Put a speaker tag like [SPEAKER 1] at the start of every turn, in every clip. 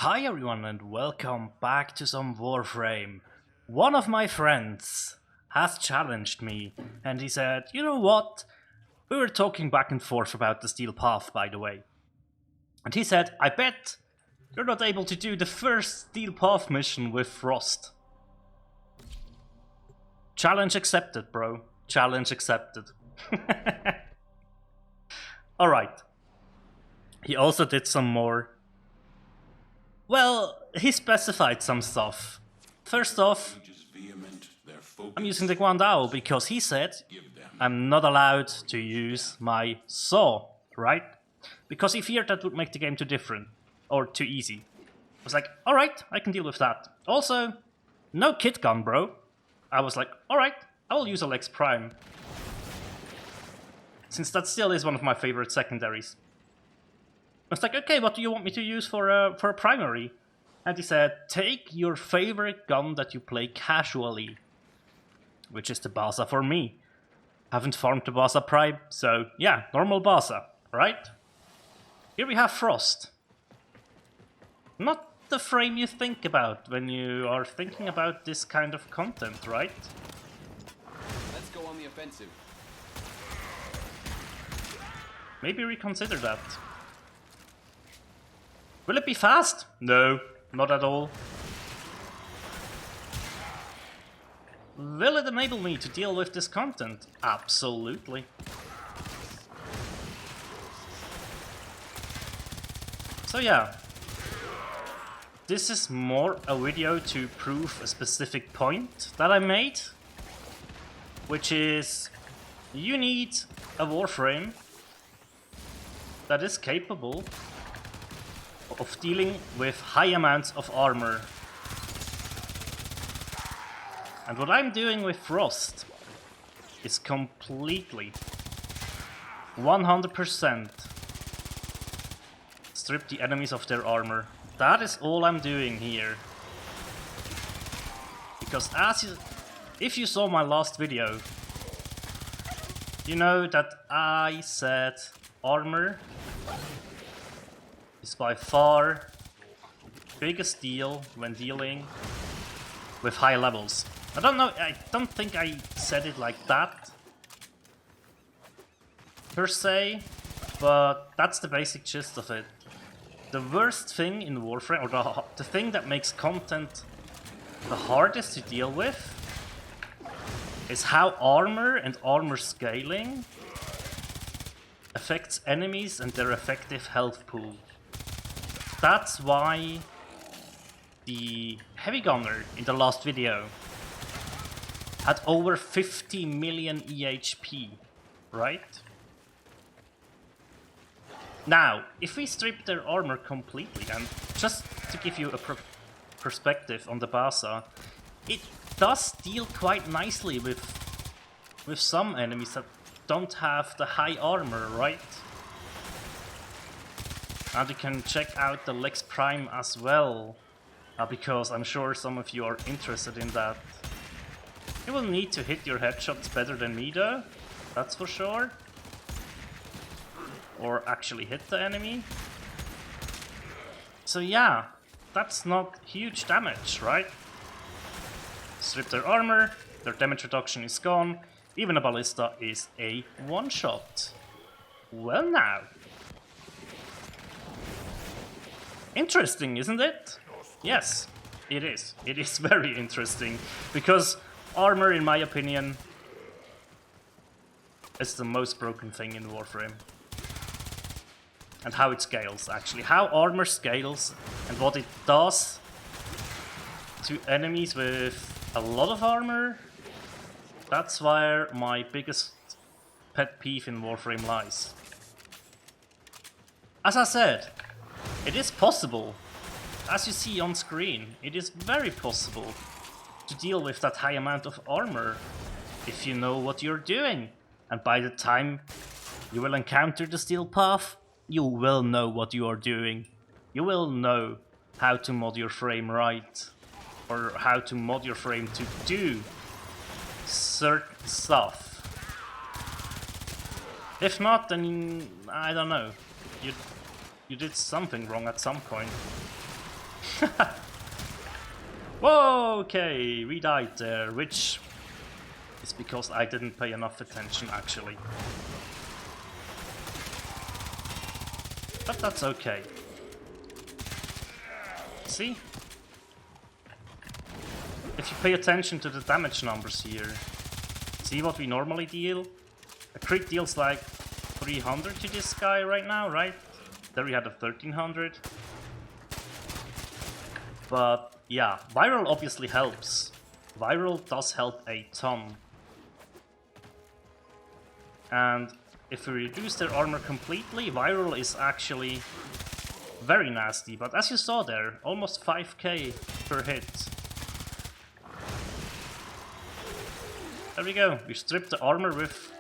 [SPEAKER 1] Hi everyone and welcome back to some Warframe. One of my friends has challenged me and he said, you know what? We were talking back and forth about the Steel Path, by the way. And he said, I bet you're not able to do the first Steel Path mission with Frost. Challenge accepted, bro. Challenge accepted. Alright. He also did some more. Well, he specified some stuff. First off, I'm using the Guandao because he said I'm not allowed to use my saw, right? Because he feared that would make the game too different, or too easy. I was like, alright, I can deal with that. Also, no Kitgun, bro. I was like, alright, I will use a Lex Prime. Since that still is one of my favorite secondaries. I was like, okay, what do you want me to use for a primary? And he said, take your favorite gun that you play casually. Which is the Basa for me. Haven't farmed the Basa Prime, so yeah, normal Basa, right? Here we have Frost. Not the frame you think about when you are thinking about this kind of content, right?
[SPEAKER 2] Let's go on the offensive.
[SPEAKER 1] Maybe reconsider that. Will it be fast? No, not at all. Will it enable me to deal with this content? Absolutely. So yeah, this is more a video to prove a specific point that I made, which is you need a Warframe that is capable of dealing with high amounts of armor. And what I'm doing with Frost is completely 100% strip the enemies of their armor. That is all I'm doing here. Because if you saw my last video, you know that I said armor is by far the biggest deal when dealing with high levels. I don't think I said it like that per se, but that's the basic gist of it. The worst thing in Warframe, or the thing that makes content the hardest to deal with, is how armor and armor scaling affects enemies and their effective health pool. That's why the heavy gunner in the last video had over 50 million EHP, right? Now, if we strip their armor completely, and just to give you a perspective on the Basa, it does deal quite nicely with some enemies that don't have the high armor, right? And you can check out the Lex Prime as well, because I'm sure some of you are interested in that. You will need to hit your headshots better than me though, that's for sure. Or actually hit the enemy. So yeah, that's not huge damage, right? Strip their armor, their damage reduction is gone, even a ballista is a one-shot. Well now. Interesting, isn't it? Yes, it is. It is very interesting, because armor, in my opinion, is the most broken thing in Warframe. And how it scales, actually. How armor scales and what it does to enemies with a lot of armor. That's where my biggest pet peeve in Warframe lies. As I said, it is possible, as you see on screen, it is very possible to deal with that high amount of armor if you know what you're doing. And by the time you will encounter the Steel Path, you will know what you are doing. You will know how to mod your frame right, or how to mod your frame to do certain stuff. If not, then I don't know. You did something wrong at some point. Whoa, okay, we died there, which is because I didn't pay enough attention, actually. But that's okay. See? If you pay attention to the damage numbers here, see what we normally deal? A crit deals like 300 to this guy right now, right? There we had a 1300. But yeah, viral obviously helps. Viral does help a ton. And if we reduce their armor completely, viral is actually very nasty. But as you saw there, almost 5k per hit. There we go, we stripped the armor with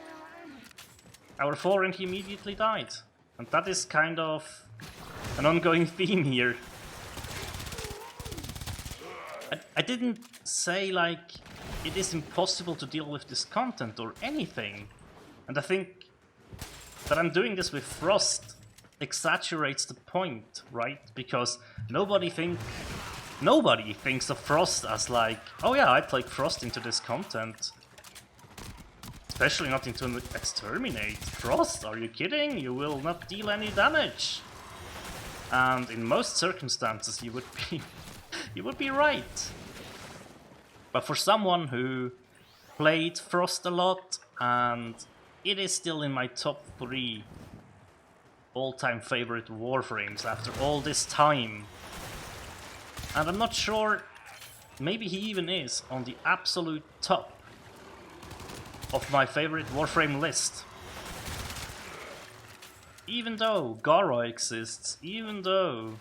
[SPEAKER 1] our 4 and he immediately died. And that is kind of an ongoing theme here. I didn't say like it is impossible to deal with this content or anything. And I think that I'm doing this with Frost exaggerates the point, right? Because nobody thinks of Frost as like, oh yeah, I'd like Frost into this content. Especially not into an exterminate. Frost, are you kidding? You will not deal any damage. And in most circumstances you would be right. But for someone who played Frost a lot, and it is still in my top 3 all-time favorite Warframes after all this time. And I'm not sure, maybe he even is on the absolute top of my favorite Warframe list. Even though Gara exists, even though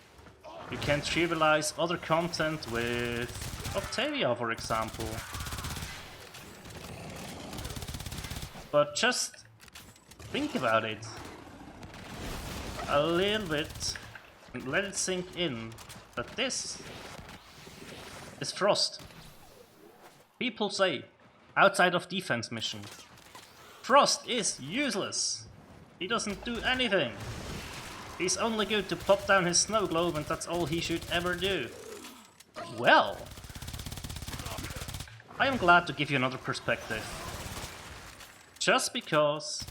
[SPEAKER 1] you can trivialize other content with Octavia, for example. But just think about it a little bit and let it sink in that this is Frost. People say, outside of defense mission, Frost is useless. He doesn't do anything. He's only good to pop down his snow globe and that's all he should ever do. Well, I am glad to give you another perspective. Just because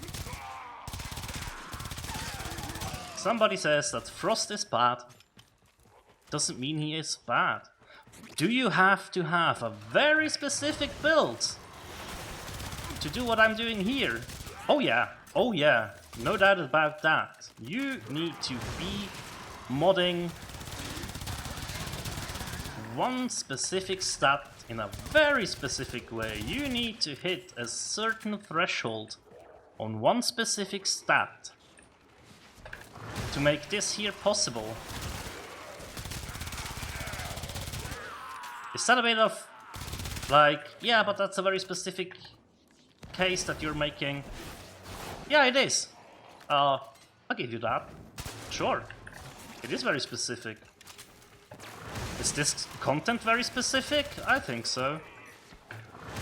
[SPEAKER 1] somebody says that Frost is bad, doesn't mean he is bad. Do you have to have a very specific build to do what I'm doing here? Oh yeah, no doubt about that. You need to be modding one specific stat in a very specific way. You need to hit a certain threshold on one specific stat to make this here possible. Is that a bit of like, yeah, but that's a very specific case that you're making? Yeah, it is. I'll give you that. Sure. It is very specific. Is this content very specific? I think so.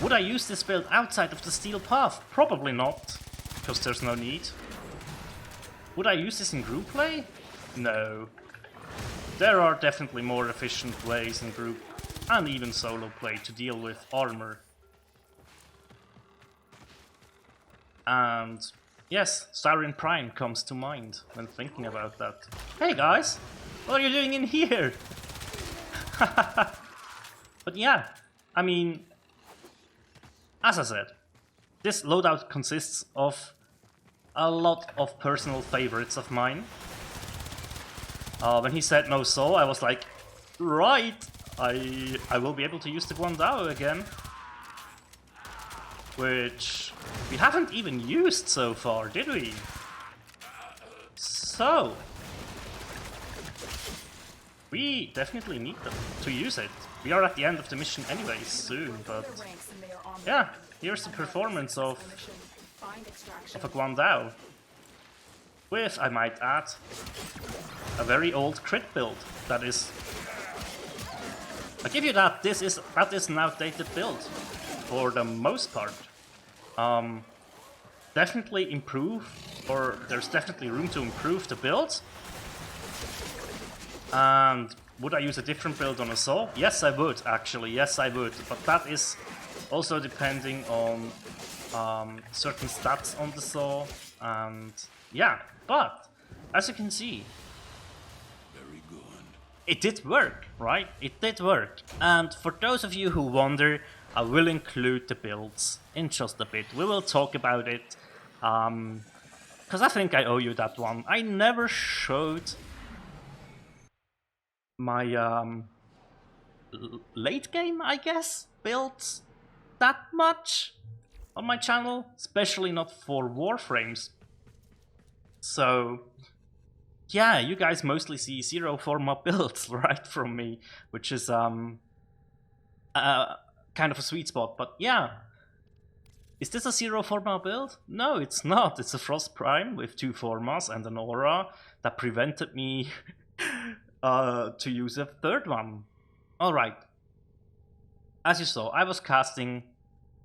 [SPEAKER 1] Would I use this build outside of the steel path? Probably not, because there's no need. Would I use this in group play? No. There are definitely more efficient ways in group and even solo play to deal with armor. And yes, Siren Prime comes to mind when thinking about that. Hey guys, what are you doing in here? But yeah, I mean, as I said, this loadout consists of a lot of personal favorites of mine. When he said no soul, I was like, right, I will be able to use the Guandao again. Which we haven't even used so far, did we? So we definitely need to use it. We are at the end of the mission anyway soon, but yeah, here's the performance of a Guandao. With, I might add, a very old crit build. That is, I give you that. That is an outdated build for the most part. Definitely improve, or there's definitely room to improve the build. And would I use a different build on a saw? Yes, I would, actually. Yes, I would. But that is also depending on certain stats on the saw. And yeah, but as you can see,
[SPEAKER 3] Very good.
[SPEAKER 1] it did work, right? It did work. And for those of you who wonder, I will include the builds in just a bit. We will talk about it. Because I think I owe you that one. I never showed my late game, I guess, builds that much on my channel, especially not for Warframes. So yeah, you guys mostly see zero format builds, right, from me, which is kind of a sweet spot. But yeah, is this a zero format build? No, it's not. It's a Frost Prime with 2 formas and an aura that prevented me to use a third one. Alright. As you saw, I was casting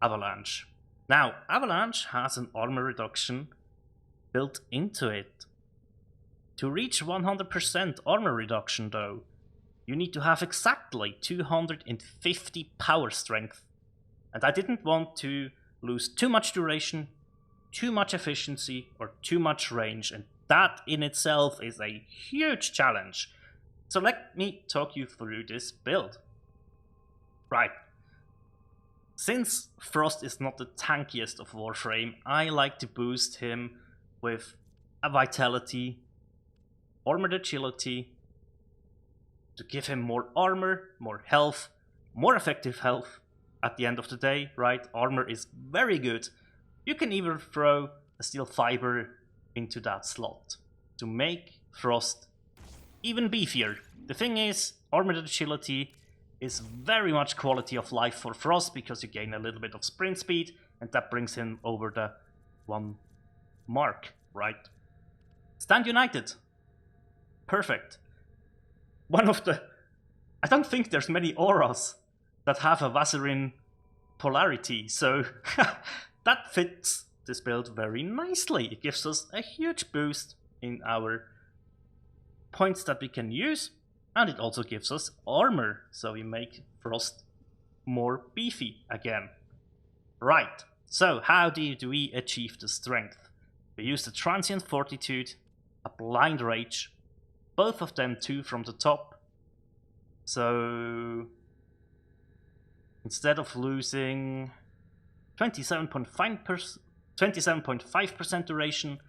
[SPEAKER 1] Avalanche. Now, Avalanche has an armor reduction built into it. To reach 100% armor reduction though, you need to have exactly 250 power strength. And I didn't want to lose too much duration, too much efficiency, or too much range, and that in itself is a huge challenge. So let me talk you through this build. Right. Since Frost is not the tankiest of Warframe, I like to boost him with a Vitality, Armored Agility, to give him more armor, more health, more effective health at the end of the day, right? Armor is very good. You can even throw a steel fiber into that slot to make Frost even beefier. The thing is, Armored Agility is very much quality of life for Frost because you gain a little bit of sprint speed and that brings him over the 1 mark, right? Stand United. Perfect. One of the... I don't think there's many auras that have a Vazarin polarity, so that fits this build very nicely. It gives us a huge boost in our points that we can use, and it also gives us armor, so we make Frost more beefy again. Right, so how do we achieve the strength? We use the Transient Fortitude, a Blind Rage, both of them 2 from the top. So instead of losing 27.5% duration,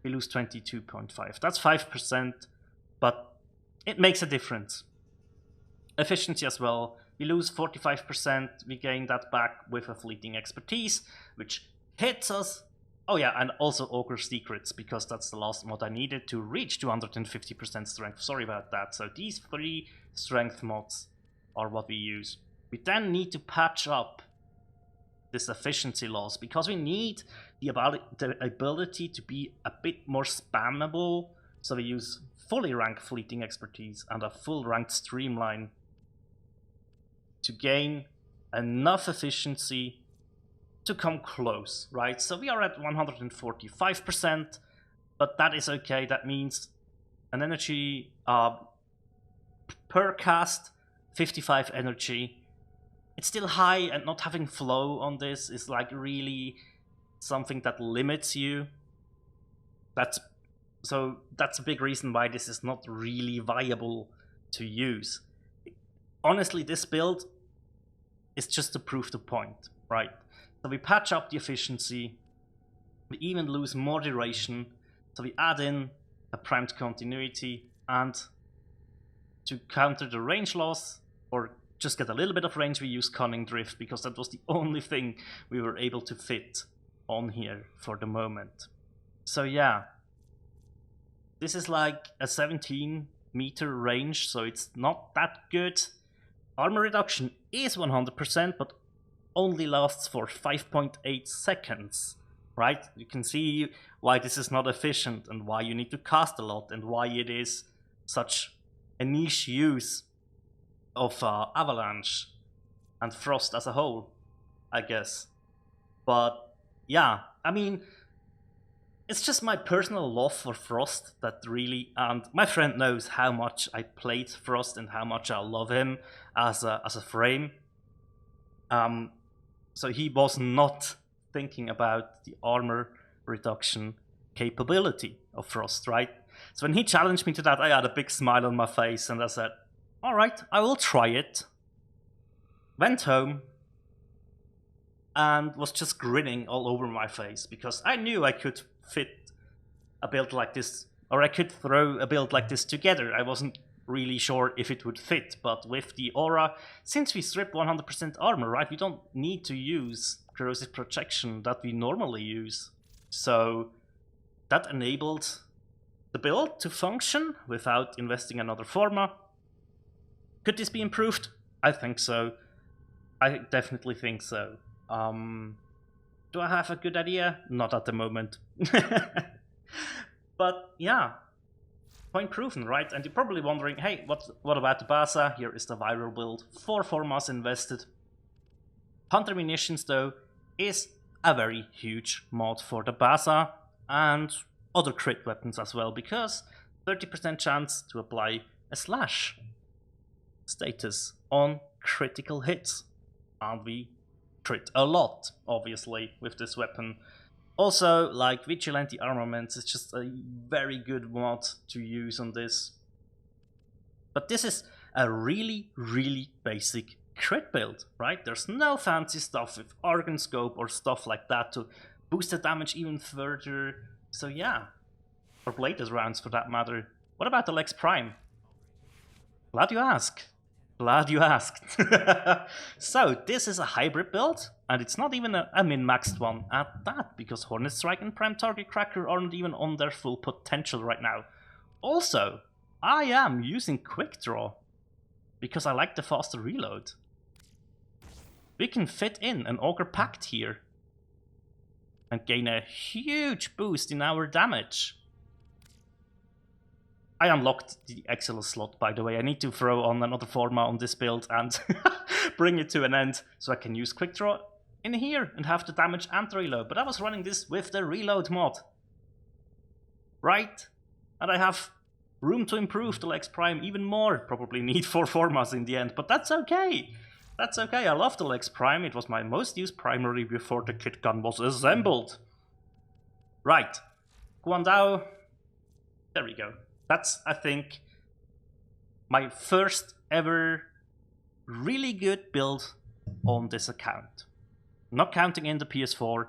[SPEAKER 1] we lose 22.5. That's 5%, but it makes a difference. Efficiency as well. We lose 45%, we gain that back with a Fleeting Expertise, which hits us. Oh yeah, and also Ogre Secrets, because that's the last mod I needed to reach 250% strength. Sorry about that. So these 3 strength mods are what we use. We then need to patch up this efficiency loss, because we need the ability to be a bit more spammable. So we use fully ranked Fleeting Expertise and a full ranked Streamline to gain enough efficiency to come close, right? So we are at 145%, but that is okay. That means an energy per cast, 55 energy. It's still high, and not having flow on this is like really something that limits you. That's a big reason why this is not really viable to use. Honestly, this build is just to prove the point, right? So we patch up the efficiency, we even lose more duration, so we add in a primed continuity, and to counter the range loss, or just get a little bit of range, we use Cunning Drift, because that was the only thing we were able to fit on here for the moment. So yeah, this is like a 17-meter range, so it's not that good. Armor reduction is 100%, but only lasts for 5.8 seconds, right? You can see why this is not efficient and why you need to cast a lot and why it is such a niche use of Avalanche and Frost as a whole, I guess. But yeah, I mean, it's just my personal love for Frost that really, and my friend knows how much I played Frost and how much I love him as a frame. So he was not thinking about the armor reduction capability of Frost, right? So when he challenged me to that, I had a big smile on my face and I said, all right, I will try it. Went home and was just grinning all over my face because I knew I could fit a build like this, or I could throw a build like this together. I wasn't really sure if it would fit, but with the aura, since we strip 100% armor, right, we don't need to use corrosive protection that we normally use. So that enabled the build to function without investing another forma. Could this be improved? I think so. I definitely think so. Do I have a good idea? Not at the moment. But yeah, point proven, right? And you're probably wondering, hey, what about the Baza? Here is the viral build. 4 formas invested. Hunter Munitions, though, is a very huge mod for the Baza and other crit weapons as well, because 30% chance to apply a slash status on critical hits. And we crit a lot, obviously, with this weapon. Also, like Vigilante Armaments is just a very good mod to use on this. But this is a really, really basic crit build, right? There's no fancy stuff with Argon Scope or stuff like that to boost the damage even further. So yeah, or Bladed rounds for that matter. What about the Lex Prime? Glad you ask. Glad you asked. So this is a hybrid build, and it's not even a min-maxed one at that, because Hornet Strike and Prime Target Cracker aren't even on their full potential right now. Also, I am using Quick Draw, because I like the faster reload. We can fit in an Augur Pact here, and gain a huge boost in our damage. I unlocked the Exilus slot, by the way. I need to throw on another forma on this build and bring it to an end so I can use Quick Draw in here and have the damage and the reload. But I was running this with the reload mod, right? And I have room to improve the Lex Prime even more. Probably need 4 formas in the end, but that's okay. That's okay. I love the Lex Prime. It was my most used primary before the Kitgun was assembled. Right. Guandao. There we go. That's, I think, my first ever really good build on this account. Not counting in the PS4,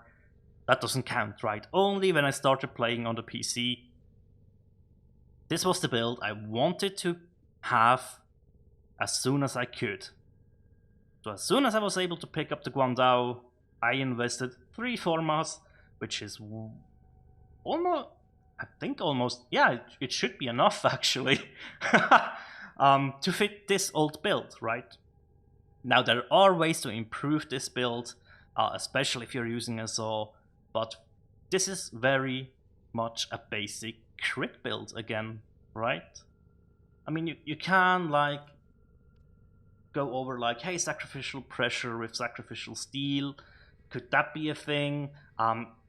[SPEAKER 1] that doesn't count, right? Only when I started playing on the PC. This was the build I wanted to have as soon as I could. So as soon as I was able to pick up the Guandao, I invested 3 formas, which is almost... I think almost, yeah, it should be enough actually to fit this old build, right? Now there are ways to improve this build, especially if you're using a Saw, but this is very much a basic crit build again, right? I mean, you can like go over like, hey, sacrificial pressure with sacrificial steel, could that be a thing?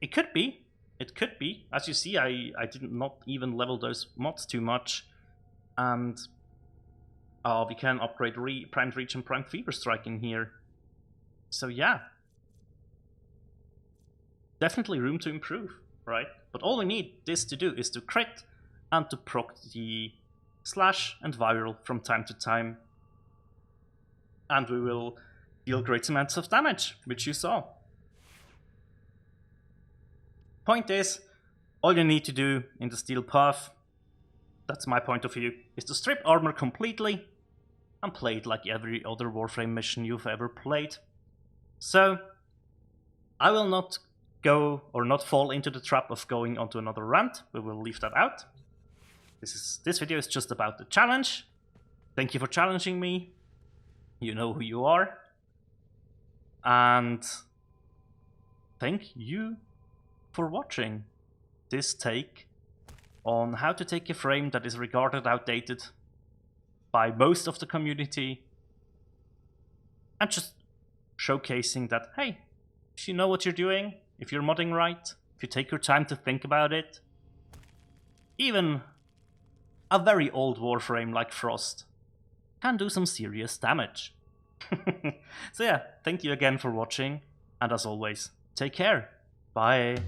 [SPEAKER 1] It could be. It could be. As you see, I did not even level those mods too much. And we can upgrade Primed Reach and Primed Fever Strike in here. So yeah. Definitely room to improve, right? But all we need this to do is to crit and to proc the slash and viral from time to time. And we will deal great amounts of damage, which you saw. Point is, all you need to do in the steel path, that's my point of view, is to strip armor completely and play it like every other Warframe mission you've ever played. So, I will not go or not fall into the trap of going onto another rant. We will leave that out. This video is just about the challenge. Thank you for challenging me. You know who you are. And thank you for watching this take on how to take a frame that is regarded outdated by most of the community and just showcasing that, hey, if you know what you're doing, if you're modding right, if you take your time to think about it, even a very old Warframe like Frost can do some serious damage. So yeah, thank you again for watching, and as always, take care. Bye.